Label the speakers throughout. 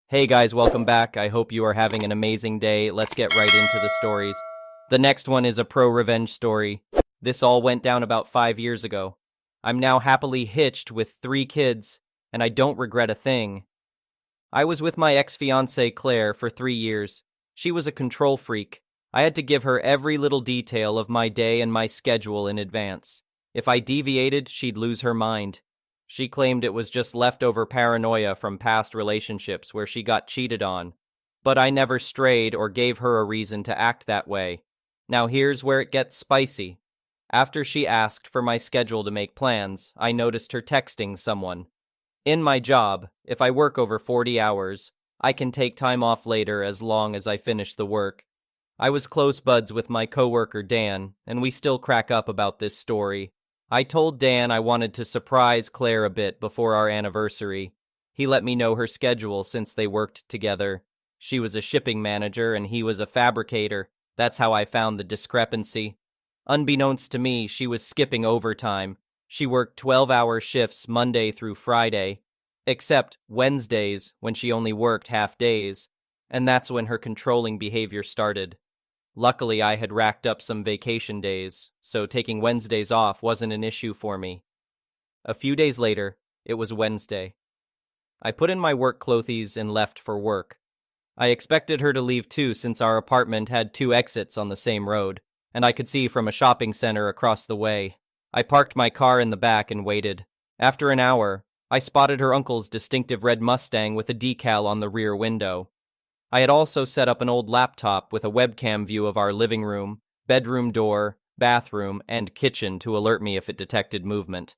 Speaker 1: Hey guys, welcome back. I hope you are having an amazing day. Let's get right into the stories. The next one is a pro-revenge story. This all went down about 5 years ago. I'm now happily hitched with 3 kids, and I don't regret a thing. I was with my ex-fiancée Claire for 3 years. She was a control freak. I had to give her every little detail of my day and my schedule in advance. If I deviated, she'd lose her mind. She claimed it was just leftover paranoia from past relationships where she got cheated on. But I never strayed or gave her a reason to act that way. Now here's where it gets spicy. After she asked for my schedule to make plans, I noticed her texting someone. In my job, if I work over 40 hours, I can take time off later as long as I finish the work. I was close buds with my coworker Dan, and we still crack up about this story. I told Dan I wanted to surprise Claire a bit before our anniversary. He let me know her schedule since they worked together. She was a shipping manager and he was a fabricator. That's how I found the discrepancy. Unbeknownst to me, she was skipping overtime. She worked 12-hour shifts Monday through Friday, except Wednesdays when she only worked half days, and that's when her controlling behavior started. Luckily, I had racked up some vacation days, so taking Wednesdays off wasn't an issue for me. A few days later, it was Wednesday. I put in my work clothes and left for work. I expected her to leave too since our apartment had 2 exits on the same road, and I could see from a shopping center across the way. I parked my car in the back and waited. After an hour, I spotted her uncle's distinctive red Mustang with a decal on the rear window. I had also set up an old laptop with a webcam view of our living room, bedroom door, bathroom, and kitchen to alert me if it detected movement.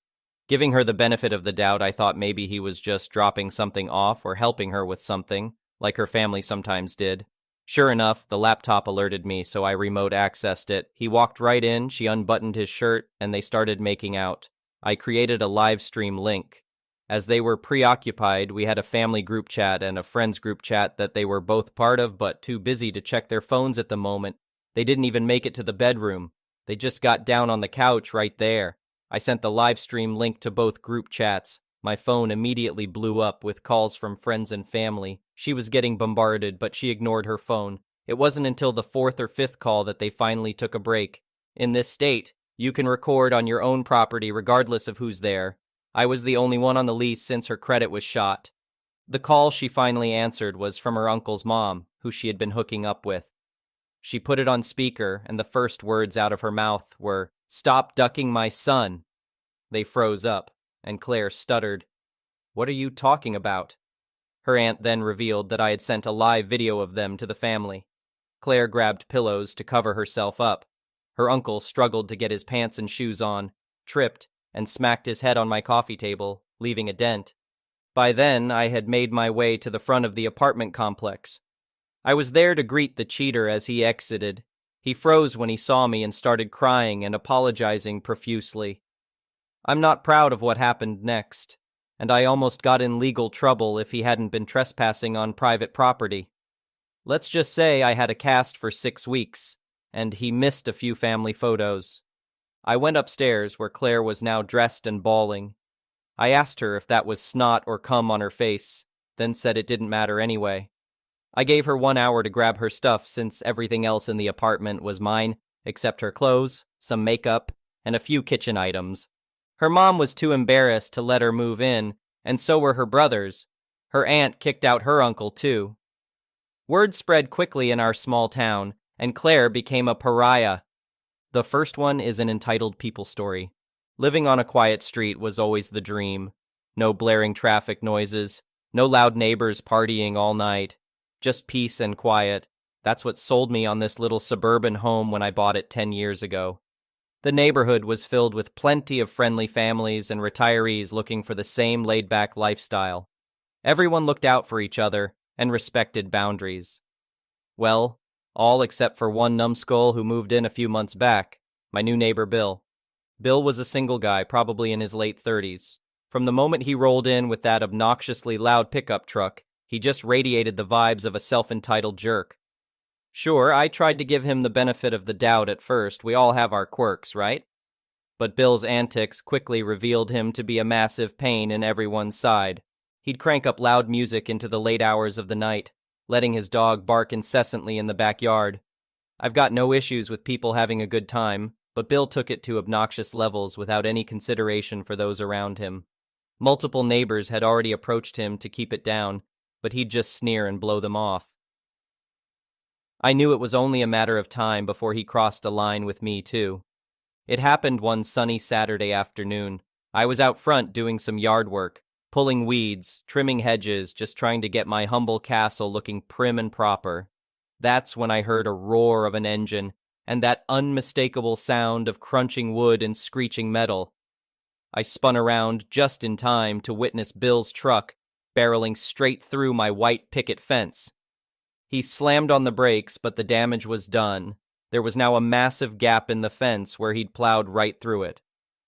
Speaker 1: Giving her the benefit of the doubt, I thought maybe he was just dropping something off or helping her with something, like her family sometimes did. Sure enough, the laptop alerted me, so I remote accessed it. He walked right in, she unbuttoned his shirt, and they started making out. I created a live stream link. As they were preoccupied, we had a family group chat and a friends group chat that they were both part of but too busy to check their phones at the moment. They didn't even make it to the bedroom. They just got down on the couch right there. I sent the live stream link to both group chats. My phone immediately blew up with calls from friends and family. She was getting bombarded, but she ignored her phone. It wasn't until the 4th or 5th call that they finally took a break. In this state, you can record on your own property regardless of who's there. I was the only one on the lease since her credit was shot. The call she finally answered was from her uncle's mom, who she had been hooking up with. She put it on speaker, and the first words out of her mouth were, "Stop ducking my son." They froze up, and Claire stuttered. "What are you talking about?" Her aunt then revealed that I had sent a live video of them to the family. Claire grabbed pillows to cover herself up. Her uncle struggled to get his pants and shoes on, tripped, and smacked his head on my coffee table, leaving a dent. By then, I had made my way to the front of the apartment complex. I was there to greet the cheater as he exited. He froze when he saw me and started crying and apologizing profusely. I'm not proud of what happened next, and I almost got in legal trouble if he hadn't been trespassing on private property. Let's just say I had a cast for 6 weeks, and he missed a few family photos. I went upstairs where Claire was now dressed and bawling. I asked her if that was snot or cum on her face, then said it didn't matter anyway. I gave her 1 hour to grab her stuff since everything else in the apartment was mine, except her clothes, some makeup, and a few kitchen items. Her mom was too embarrassed to let her move in, and so were her brothers. Her aunt kicked out her uncle too. Word spread quickly in our small town, and Claire became a pariah. The first one is an entitled people story. Living on a quiet street was always the dream. No blaring traffic noises, no loud neighbors partying all night. Just peace and quiet. That's what sold me on this little suburban home when I bought it 10 years ago. The neighborhood was filled with plenty of friendly families and retirees looking for the same laid-back lifestyle. Everyone looked out for each other and respected boundaries. Well, all except for one numbskull who moved in a few months back, my new neighbor Bill. Bill was a single guy, probably in his late 30s. From the moment he rolled in with that obnoxiously loud pickup truck, he just radiated the vibes of a self-entitled jerk. Sure, I tried to give him the benefit of the doubt at first. We all have our quirks, right? But Bill's antics quickly revealed him to be a massive pain in everyone's side. He'd crank up loud music into the late hours of the night, letting his dog bark incessantly in the backyard. I've got no issues with people having a good time, but Bill took it to obnoxious levels without any consideration for those around him. Multiple neighbors had already approached him to keep it down, but he'd just sneer and blow them off. I knew it was only a matter of time before he crossed a line with me, too. It happened one sunny Saturday afternoon. I was out front doing some yard work, pulling weeds, trimming hedges, just trying to get my humble castle looking prim and proper. That's when I heard a roar of an engine and that unmistakable sound of crunching wood and screeching metal. I spun around just in time to witness Bill's truck barreling straight through my white picket fence. He slammed on the brakes, but the damage was done. There was now a massive gap in the fence where he'd plowed right through it.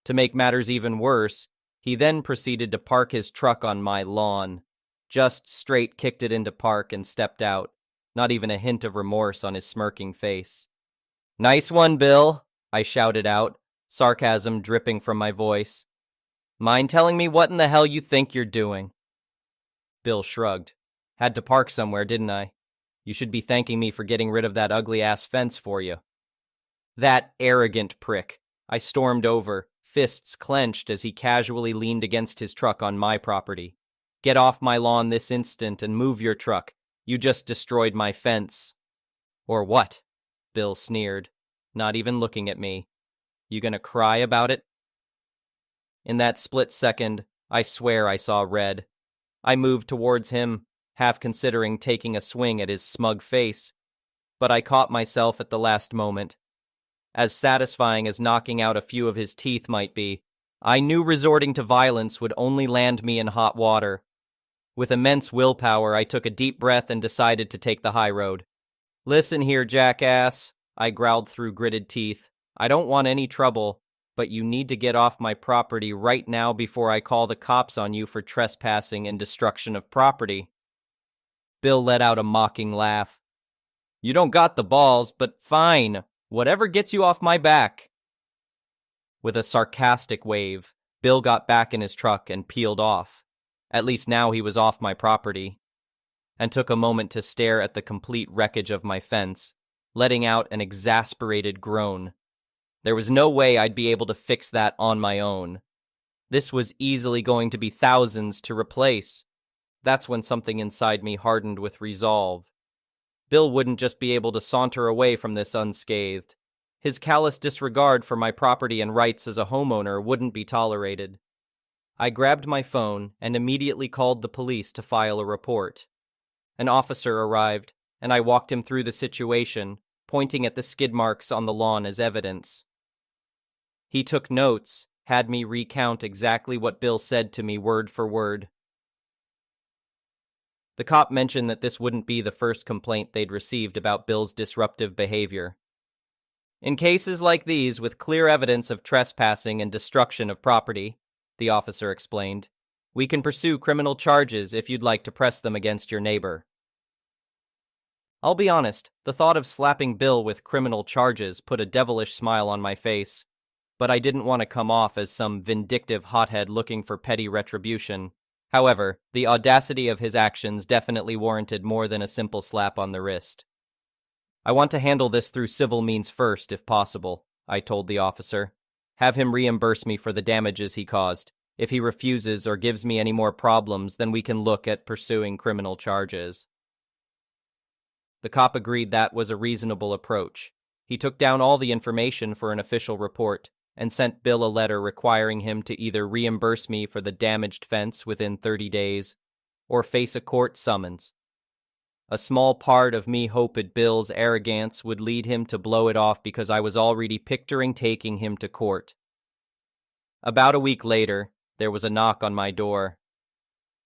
Speaker 1: To make matters even worse, he then proceeded to park his truck on my lawn. Just straight kicked it into park and stepped out, not even a hint of remorse on his smirking face. "Nice one, Bill," I shouted out, sarcasm dripping from my voice. "Mind telling me what in the hell you think you're doing?" Bill shrugged. "Had to park somewhere, didn't I? You should be thanking me for getting rid of that ugly-ass fence for you." That arrogant prick. I stormed over, fists clenched as he casually leaned against his truck on my property. "Get off my lawn this instant and move your truck. You just destroyed my fence." "Or what?" Bill sneered, not even looking at me. "You gonna cry about it?" In that split second, I swear I saw red. I moved towards him, half considering taking a swing at his smug face, but I caught myself at the last moment. As satisfying as knocking out a few of his teeth might be, I knew resorting to violence would only land me in hot water. With immense willpower, I took a deep breath and decided to take the high road. "Listen here, jackass," I growled through gritted teeth. "I don't want any trouble, but you need to get off my property right now before I call the cops on you for trespassing and destruction of property." Bill let out a mocking laugh. "You don't got the balls, but fine. Whatever gets you off my back." With a sarcastic wave, Bill got back in his truck and peeled off. At least now he was off my property, and took a moment to stare at the complete wreckage of my fence, letting out an exasperated groan. There was no way I'd be able to fix that on my own. This was easily going to be thousands to replace. That's when something inside me hardened with resolve. Bill wouldn't just be able to saunter away from this unscathed. His callous disregard for my property and rights as a homeowner wouldn't be tolerated. I grabbed my phone and immediately called the police to file a report. An officer arrived, and I walked him through the situation, pointing at the skid marks on the lawn as evidence. He took notes, had me recount exactly what Bill said to me word for word. The cop mentioned that this wouldn't be the first complaint they'd received about Bill's disruptive behavior. "In cases like these, with clear evidence of trespassing and destruction of property," the officer explained, "we can pursue criminal charges if you'd like to press them against your neighbor." I'll be honest, the thought of slapping Bill with criminal charges put a devilish smile on my face, but I didn't want to come off as some vindictive hothead looking for petty retribution. However, the audacity of his actions definitely warranted more than a simple slap on the wrist. "I want to handle this through civil means first, if possible," I told the officer. "Have him reimburse me for the damages he caused. If he refuses or gives me any more problems, then we can look at pursuing criminal charges." The cop agreed that was a reasonable approach. He took down all the information for an official report, and sent Bill a letter requiring him to either reimburse me for the damaged fence within 30 days, or face a court summons. A small part of me hoped Bill's arrogance would lead him to blow it off because I was already picturing taking him to court. About a week later, there was a knock on my door.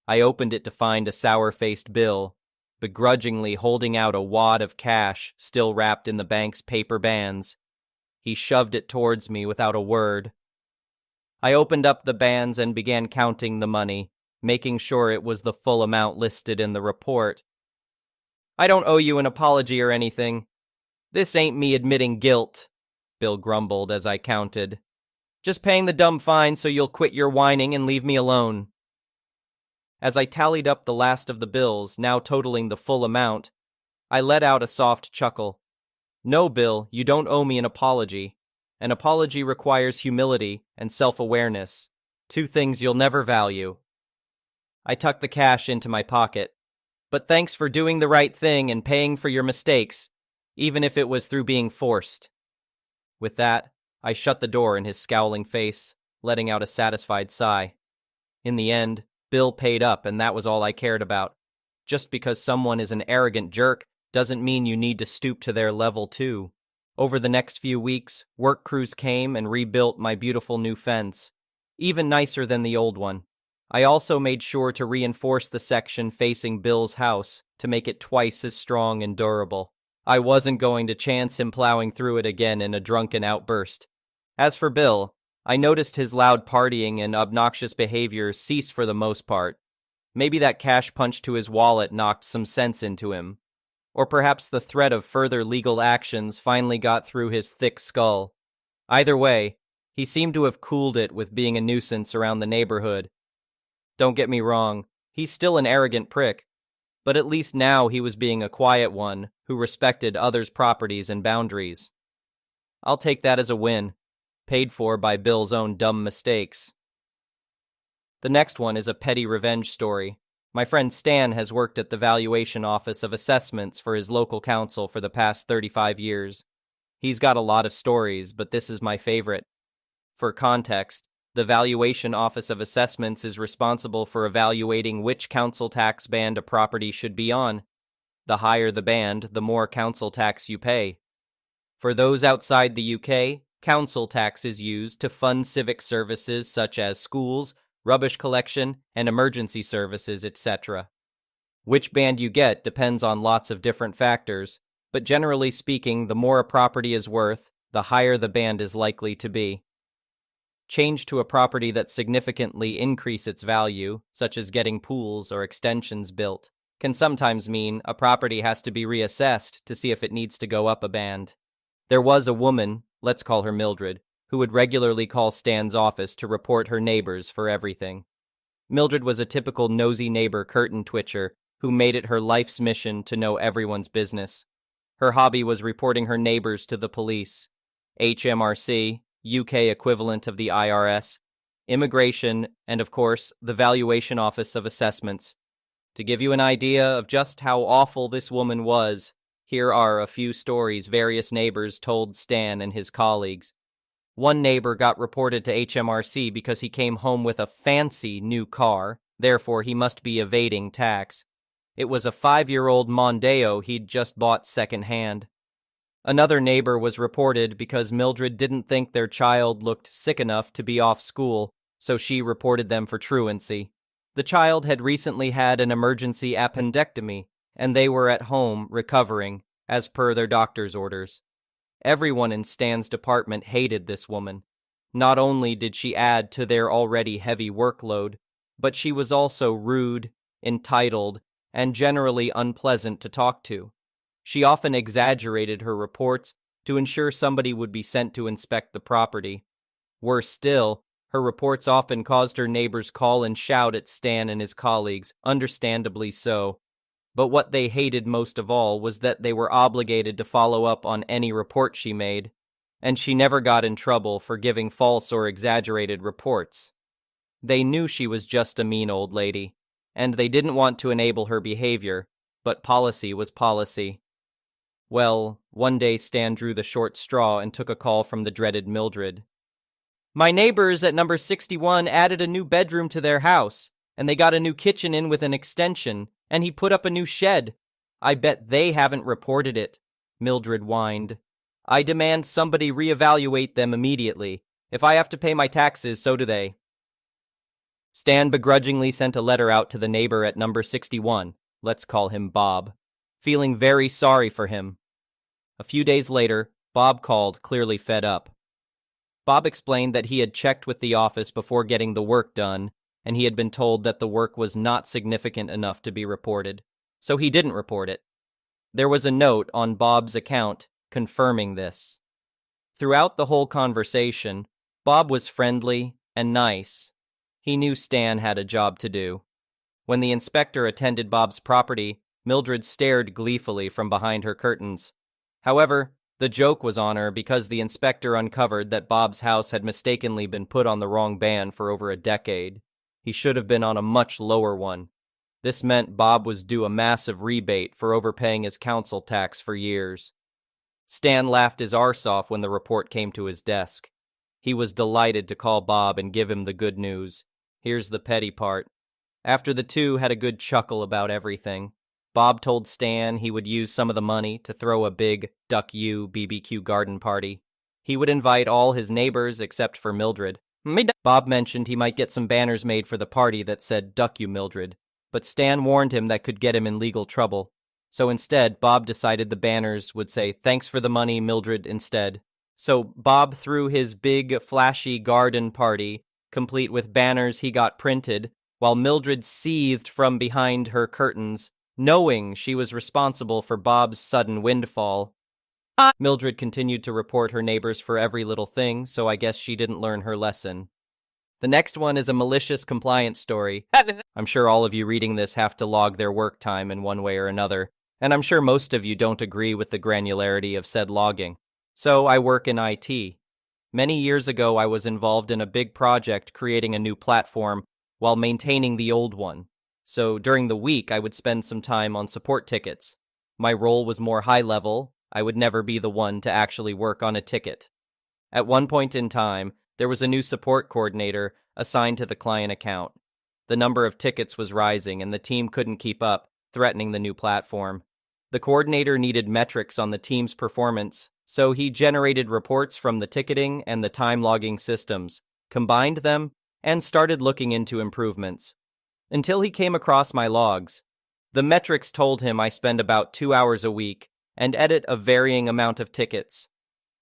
Speaker 1: I opened it to find a sour-faced Bill, begrudgingly holding out a wad of cash still wrapped in the bank's paper bands. He shoved it towards me without a word. I opened up the bands and began counting the money, making sure it was the full amount listed in the report. "I don't owe you an apology or anything. This ain't me admitting guilt," Bill grumbled as I counted. "Just paying the dumb fine so you'll quit your whining and leave me alone." As I tallied up the last of the bills, now totaling the full amount, I let out a soft chuckle. No, Bill, you don't owe me an apology. An apology requires humility and self-awareness, two things you'll never value. I tucked the cash into my pocket. But thanks for doing the right thing and paying for your mistakes, even if it was through being forced. With that, I shut the door in his scowling face, letting out a satisfied sigh. In the end, Bill paid up, and that was all I cared about. Just because someone is an arrogant jerk doesn't mean you need to stoop to their level too. Over the next few weeks, work crews came and rebuilt my beautiful new fence, even nicer than the old one. I also made sure to reinforce the section facing Bill's house to make it twice as strong and durable. I wasn't going to chance him plowing through it again in a drunken outburst. As for Bill, I noticed his loud partying and obnoxious behavior cease for the most part. Maybe that cash punch to his wallet knocked some sense into him. Or perhaps the threat of further legal actions finally got through his thick skull. Either way, he seemed to have cooled it with being a nuisance around the neighborhood. Don't get me wrong, he's still an arrogant prick, but at least now he was being a quiet one who respected others' properties and boundaries. I'll take that as a win, paid for by Bill's own dumb mistakes. The next one is a petty revenge story. My friend Stan has worked at the Valuation Office of Assessments for his local council for the past 35 years. He's got a lot of stories, but this is my favorite. For context, the Valuation Office of Assessments is responsible for evaluating which council tax band a property should be on. The higher the band, the more council tax you pay. For those outside the UK, council tax is used to fund civic services such as schools, rubbish collection, and emergency services, etc. Which band you get depends on lots of different factors, but generally speaking, the more a property is worth, the higher the band is likely to be. Change to a property that significantly increase its value, such as getting pools or extensions built, can sometimes mean a property has to be reassessed to see if it needs to go up a band. There was a woman, let's call her Mildred, who would regularly call Stan's office to report her neighbors for everything. Mildred was a typical nosy neighbor curtain twitcher who made it her life's mission to know everyone's business. Her hobby was reporting her neighbors to the police, HMRC, UK equivalent of the IRS, immigration, and of course, the Valuation Office of Assessments. To give you an idea of just how awful this woman was, here are a few stories various neighbors told Stan and his colleagues. One neighbor got reported to HMRC because he came home with a fancy new car, therefore he must be evading tax. It was a 5-year-old Mondeo he'd just bought second-hand. Another neighbor was reported because Mildred didn't think their child looked sick enough to be off school, so she reported them for truancy. The child had recently had an emergency appendectomy, and they were at home recovering, as per their doctor's orders. Everyone in Stan's department hated this woman. Not only did she add to their already heavy workload, but she was also rude, entitled, and generally unpleasant to talk to. She often exaggerated her reports to ensure somebody would be sent to inspect the property. Worse still, her reports often caused her neighbors call and shout at Stan and his colleagues, understandably so. But what they hated most of all was that they were obligated to follow up on any report she made, and she never got in trouble for giving false or exaggerated reports. They knew she was just a mean old lady, and they didn't want to enable her behavior, but policy was policy. Well, one day Stan drew the short straw and took a call from the dreaded Mildred. My neighbors at number 61 added a new bedroom to their house, and they got a new kitchen in with an extension, and he put up a new shed. I bet they haven't reported it, Mildred whined. I demand somebody reevaluate them immediately. If I have to pay my taxes, so do they. Stan begrudgingly sent a letter out to the neighbor at number 61, let's call him Bob, feeling very sorry for him. A few days later, Bob called, clearly fed up. Bob explained that he had checked with the office before getting the work done, and he had been told that the work was not significant enough to be reported, so he didn't report it. There was a note on Bob's account confirming this. Throughout the whole conversation, Bob was friendly and nice. He knew Stan had a job to do. When the inspector attended Bob's property, Mildred stared gleefully from behind her curtains. However, the joke was on her because the inspector uncovered that Bob's house had mistakenly been put on the wrong ban for over a decade. He should have been on a much lower one. This meant Bob was due a massive rebate for overpaying his council tax for years. Stan laughed his arse off when the report came to his desk. He was delighted to call Bob and give him the good news. Here's the petty part. After the two had a good chuckle about everything, Bob told Stan he would use some of the money to throw a big Duck You BBQ garden party. He would invite all his neighbors except for Mildred. Bob mentioned he might get some banners made for the party that said Duck You Mildred, but Stan warned him that could get him in legal trouble. So instead, Bob decided the banners would say, "Thanks for the money, Mildred," instead. So Bob threw his big, flashy garden party, complete with banners he got printed, while Mildred seethed from behind her curtains, knowing she was responsible for Bob's sudden windfall. Mildred continued to report her neighbors for every little thing, so I guess she didn't learn her lesson. The next one is a malicious compliance story. I'm sure all of you reading this have to log their work time in one way or another, and I'm sure most of you don't agree with the granularity of said logging. So I work in IT. Many years ago, I was involved in a big project creating a new platform while maintaining the old one. So during the week, I would spend some time on support tickets. My role was more high level. I would never be the one to actually work on a ticket. At one point in time, there was a new support coordinator assigned to the client account. The number of tickets was rising and the team couldn't keep up, threatening the new platform. The coordinator needed metrics on the team's performance, so he generated reports from the ticketing and the time logging systems, combined them, and started looking into improvements. Until he came across my logs. The metrics told him I spend about 2 hours a week and edit a varying amount of tickets.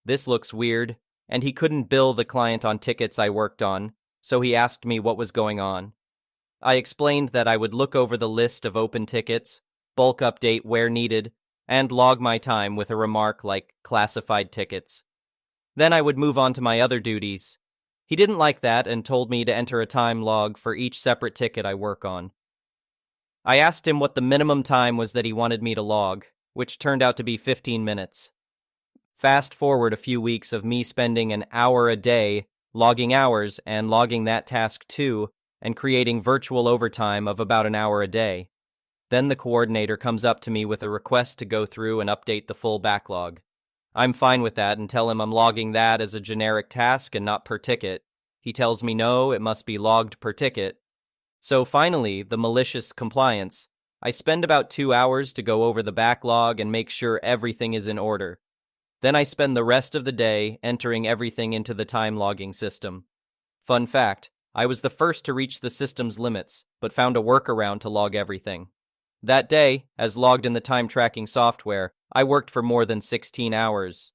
Speaker 1: This looks weird, and he couldn't bill the client on tickets I worked on, so he asked me what was going on. I explained that I would look over the list of open tickets, bulk update where needed, and log my time with a remark like classified tickets. Then I would move on to my other duties. He didn't like that and told me to enter a time log for each separate ticket I work on. I asked him what the minimum time was that he wanted me to log, which turned out to be 15 minutes. Fast forward a few weeks of me spending an hour a day logging hours and logging that task too, and creating virtual overtime of about an hour a day. Then the coordinator comes up to me with a request to go through and update the full backlog. I'm fine with that and tell him I'm logging that as a generic task and not per ticket. He tells me no, it must be logged per ticket. So finally, the malicious compliance. I spend about 2 hours to go over the backlog and make sure everything is in order. Then I spend the rest of the day entering everything into the time logging system. Fun fact, I was the first to reach the system's limits, but found a workaround to log everything. That day, as logged in the time tracking software, I worked for more than 16 hours.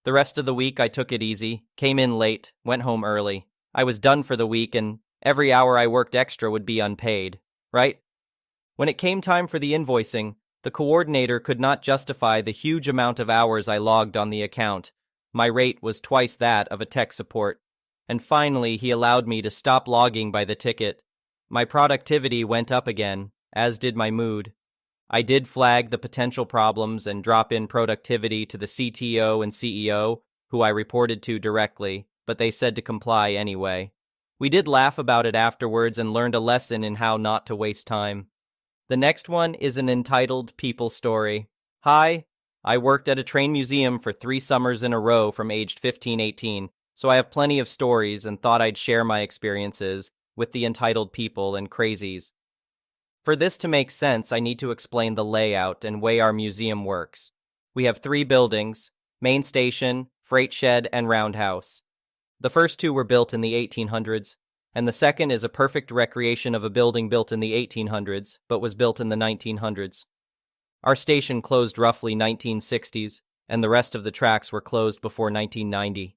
Speaker 1: The rest of the week I took it easy, came in late, went home early. I was done for the week and every hour I worked extra would be unpaid, right? When it came time for the invoicing, the coordinator could not justify the huge amount of hours I logged on the account. My rate was twice that of a tech support. And finally, he allowed me to stop logging by the ticket. My productivity went up again, as did my mood. I did flag the potential problems and drop in productivity to the CTO and CEO, who I reported to directly, but they said to comply anyway. We did laugh about it afterwards and learned a lesson in how not to waste time. The next one is an entitled people story. Hi, I worked at a train museum for 3 summers in a row from aged 15-18, so I have plenty of stories and thought I'd share my experiences with the entitled people and crazies. For this to make sense, I need to explain the layout and way our museum works. We have 3 buildings: main station, freight shed, and roundhouse. The first 2 were built in the 1800s, and the second is a perfect recreation of a building built in the 1800s, but was built in the 1900s. Our station closed roughly 1960s, and the rest of the tracks were closed before 1990.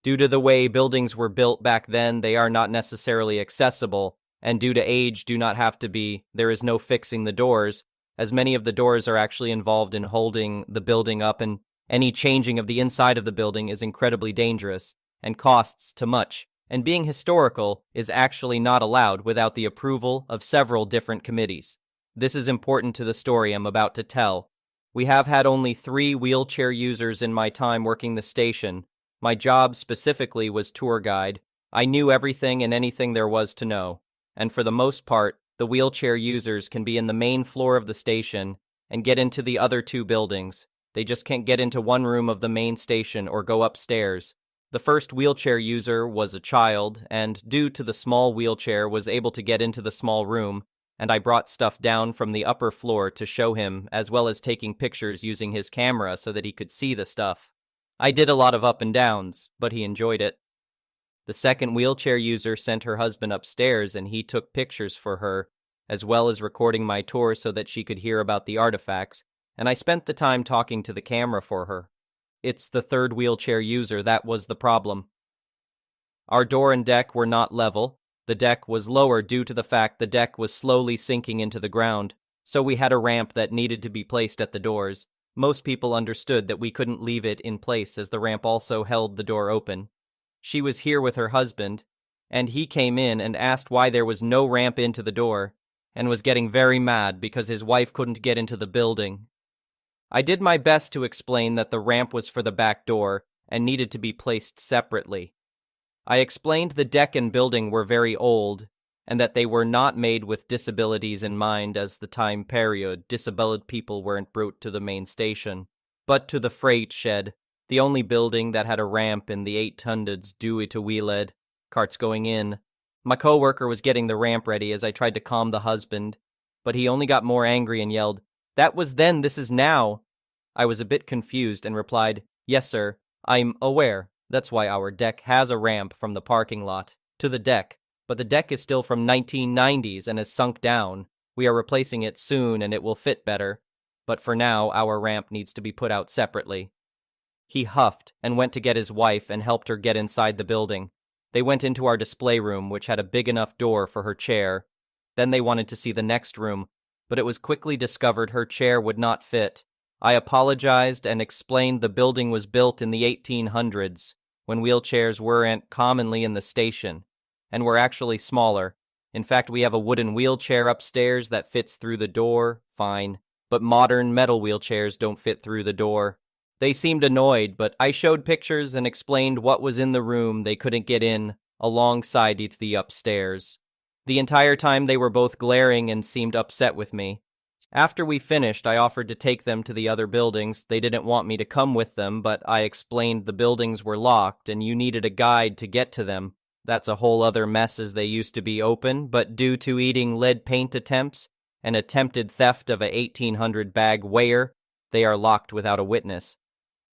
Speaker 1: Due to the way buildings were built back then, they are not necessarily accessible, and due to age do not have to be, there is no fixing the doors, as many of the doors are actually involved in holding the building up, and any changing of the inside of the building is incredibly dangerous and costs too much. and being historical is actually not allowed without the approval of several different committees. This is important to the story I'm about to tell. We have had only 3 wheelchair users in my time working the station. My job specifically was tour guide. I knew everything and anything there was to know. And for the most part, the wheelchair users can be in the main floor of the station and get into the other 2 buildings. They just can't get into one room of the main station or go upstairs. The first wheelchair user was a child, and due to the small wheelchair was able to get into the small room, and I brought stuff down from the upper floor to show him, as well as taking pictures using his camera so that he could see the stuff. I did a lot of up and downs, but he enjoyed it. The second wheelchair user sent her husband upstairs and he took pictures for her, as well as recording my tour so that she could hear about the artifacts, and I spent the time talking to the camera for her. It's the third wheelchair user that was the problem. Our door and deck were not level. The deck was lower due to the fact the deck was slowly sinking into the ground, so we had a ramp that needed to be placed at the doors. Most people understood that we couldn't leave it in place as the ramp also held the door open. She was here with her husband, and he came in and asked why there was no ramp into the door, and was getting very mad because his wife couldn't get into the building. I did my best to explain that the ramp was for the back door and needed to be placed separately. I explained the deck and building were very old, and that they were not made with disabilities in mind as the time period disabled people weren't brought to the main station, but to the freight shed, the only building that had a ramp in the 800s due to wheeled carts going in. My coworker was getting the ramp ready as I tried to calm the husband, but he only got more angry and yelled, "That was then, this is now." I was a bit confused and replied, "Yes, sir, I'm aware. That's why our deck has a ramp from the parking lot to the deck, but the deck is still from 1990s and has sunk down. We are replacing it soon and it will fit better, but for now our ramp needs to be put out separately." He huffed and went to get his wife and helped her get inside the building. They went into our display room, which had a big enough door for her chair. Then they wanted to see the next room, but it was quickly discovered her chair would not fit. I apologized and explained the building was built in the 1800s, when wheelchairs weren't commonly in the station, and were actually smaller. In fact, we have a wooden wheelchair upstairs that fits through the door, fine, but modern metal wheelchairs don't fit through the door. They seemed annoyed, but I showed pictures and explained what was in the room they couldn't get in, alongside the upstairs. The entire time they were both glaring and seemed upset with me. After we finished, I offered to take them to the other buildings. They didn't want me to come with them, but I explained the buildings were locked and you needed a guide to get to them. That's a whole other mess as they used to be open, but due to eating lead paint attempts and attempted theft of a 1800 bag weigher, they are locked without a witness.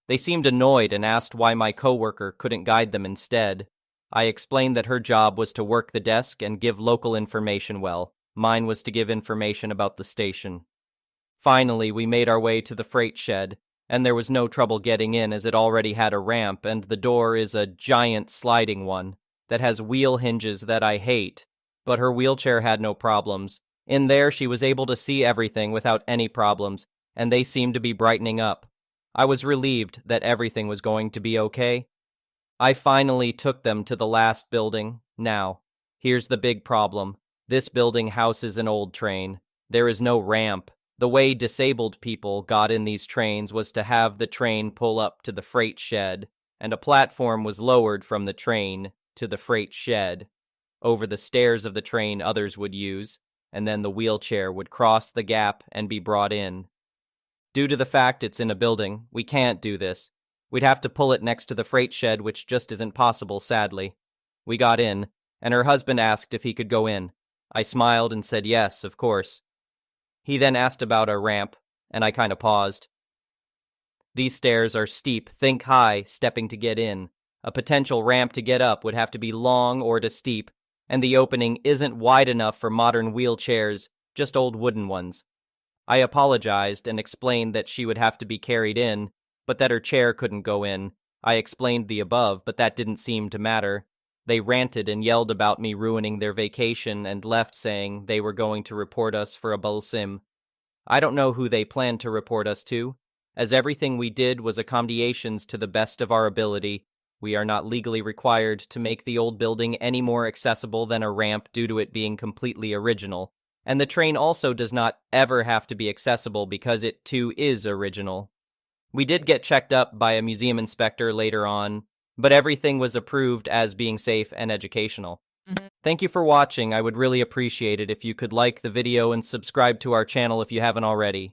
Speaker 1: They seemed annoyed and asked why my coworker couldn't guide them instead. I explained that her job was to work the desk and give local information well. Mine was to give information about the station. Finally, we made our way to the freight shed, and there was no trouble getting in as it already had a ramp, and the door is a giant sliding one that has wheel hinges that I hate, but her wheelchair had no problems. In there, she was able to see everything without any problems, and they seemed to be brightening up. I was relieved that everything was going to be okay. I finally took them to the last building. Now, here's the big problem. This building houses an old train. There is no ramp. The way disabled people got in these trains was to have the train pull up to the freight shed, and a platform was lowered from the train to the freight shed. Over the stairs of the train others would use, and then the wheelchair would cross the gap and be brought in. Due to the fact it's in a building, we can't do this. We'd have to pull it next to the freight shed, which just isn't possible, sadly. We got in, and her husband asked if he could go in. I smiled and said yes, of course. He then asked about our ramp, and I kinda paused. These stairs are steep, think high, stepping to get in. A potential ramp to get up would have to be long or to steep, and the opening isn't wide enough for modern wheelchairs, just old wooden ones. I apologized and explained that she would have to be carried in, but that her chair couldn't go in. I explained the above, but that didn't seem to matter. They ranted and yelled about me ruining their vacation and left saying they were going to report us for a bulsim. I don't know who they planned to report us to, as everything we did was accommodations to the best of our ability. We are not legally required to make the old building any more accessible than a ramp due to it being completely original. And the train also does not ever have to be accessible because it too is original. We did get checked up by a museum inspector later on, but everything was approved as being safe and educational. Thank you for watching. I would really appreciate it if you could like the video and subscribe to our channel if you haven't already.